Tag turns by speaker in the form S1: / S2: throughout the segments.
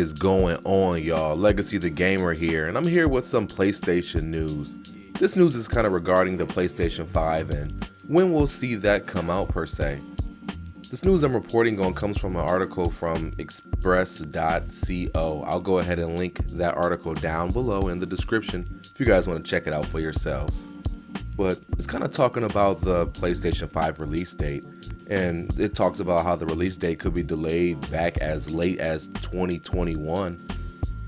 S1: is going on, y'all? Legacy the Gamer here, and I'm here with some PlayStation news. This news is kind of regarding the PlayStation 5 and when we'll see that come out per se. This news I'm reporting on comes from an article from express.co. I'll go ahead and link that article down below in the description if you guys want to check it out for yourselves. But it's kind of talking about the PlayStation 5 release date, and it talks about how the release date could be delayed back as late as 2021.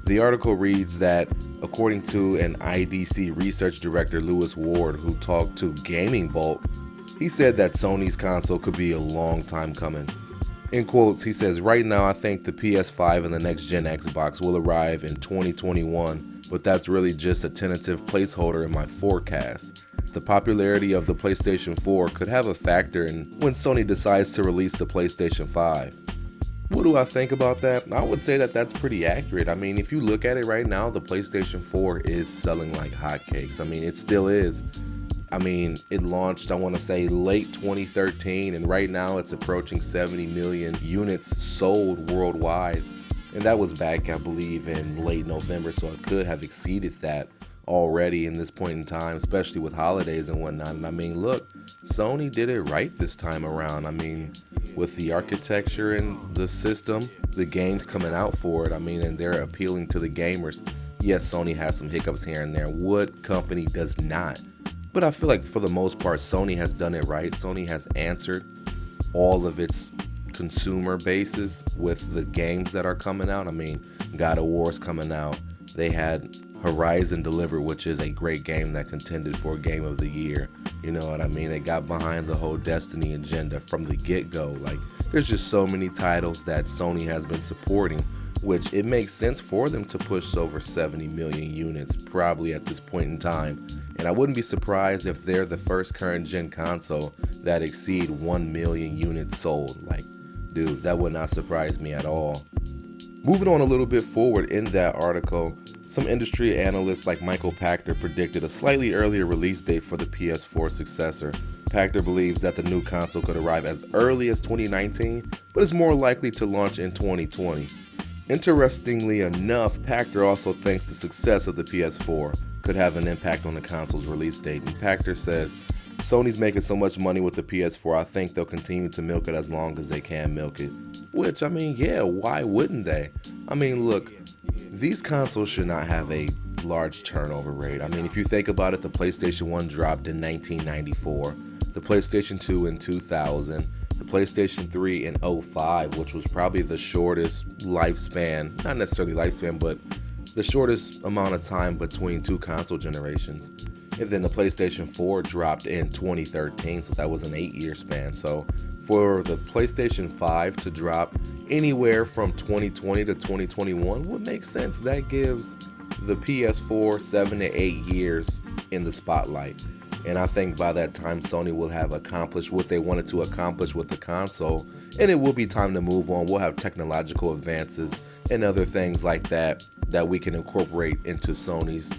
S1: The article reads that according to an IDC research director, Lewis Ward, who talked to Gaming Bolt, he said that Sony's console could be a long time coming. In quotes, he says, "Right now I think the PS5 and the next gen Xbox will arrive in 2021, but that's really just a tentative placeholder in my forecast. The popularity of the PlayStation 4 could have a factor in when Sony decides to release the PlayStation 5. What do I think about that? I would say that that's pretty accurate. I mean, if you look at it right now, the PlayStation 4 is selling like hotcakes. I mean, it still is. I mean, it launched, I want to say, late 2013, and right now it's approaching 70 million units sold worldwide. And that was back, I believe, in late November, so it could have exceeded that already in this point in time, especially with holidays and whatnot. And I mean, look, Sony did it right this time around. I mean, with the architecture and the system, the games coming out for it, I mean, and they're appealing to the gamers. Yes, Sony has some hiccups here and there. What company does not? But I feel like for the most part, Sony has done it right. Sony has answered all of its consumer bases with the games that are coming out. I mean, God of War's coming out. They had Horizon delivered, which is a great game that contended for Game of the Year. You know what I mean? They got behind the whole Destiny agenda from the get-go. Like, there's just so many titles that Sony has been supporting, which it makes sense for them to push over 70 million units probably at this point in time. And I wouldn't be surprised if they're the first current gen console that exceed 1 million units sold. Like, dude, that would not surprise me at all. Moving on a little bit forward in that article, some industry analysts like Michael Pachter predicted a slightly earlier release date for the PS4 successor. Pachter believes that the new console could arrive as early as 2019, but is more likely to launch in 2020. Interestingly enough, Pachter also thinks the success of the PS4 could have an impact on the console's release date. And Pachter says, "Sony's making so much money with the PS4, I think they'll continue to milk it as long as they can milk it." Which, I mean, yeah, why wouldn't they? I mean, look, these consoles should not have a large turnover rate. I mean, if you think about it, the PlayStation 1 dropped in 1994, the PlayStation 2 in 2000, the PlayStation 3 in 05, which was probably the shortest lifespan, not necessarily lifespan, but the shortest amount of time between two console generations. And then the PlayStation 4 dropped in 2013, so that was an 8-year span. So for the PlayStation 5 to drop anywhere from 2020 to 2021 would make sense. That gives the PS4 7 to 8 years in the spotlight. And I think by that time, Sony will have accomplished what they wanted to accomplish with the console, and it will be time to move on. We'll have technological advances and other things like that that we can incorporate into Sony's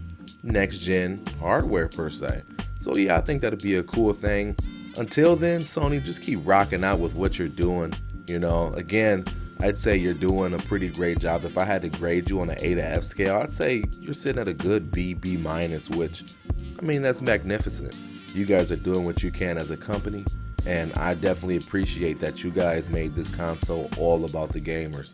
S1: next gen hardware per se. So yeah, I think that'd be a cool thing. Until then, Sony, just keep rocking out with what you're doing. You know, again, I'd say you're doing a pretty great job. If I had to grade you on an A to F scale, I'd say you're sitting at a good B, B minus, which, I mean, that's magnificent. You guys are doing what you can as a company, and I definitely appreciate that you guys made this console all about the gamers.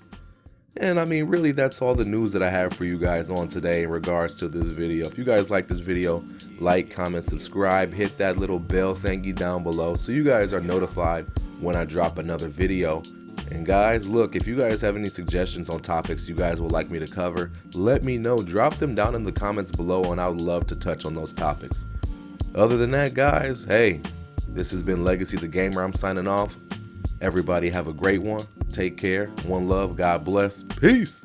S1: And I mean, really, that's all the news that I have for you guys on today in regards to this video. If you guys like this video, like, comment, subscribe, hit that little bell thingy down below so you guys are notified when I drop another video. And guys, look, if you guys have any suggestions on topics you guys would like me to cover, let me know. Drop them down in the comments below, and I would love to touch on those topics. Other than that, guys, hey, this has been Legacy the Gamer. I'm signing off. Everybody have a great one. Take care. One love. God bless. Peace.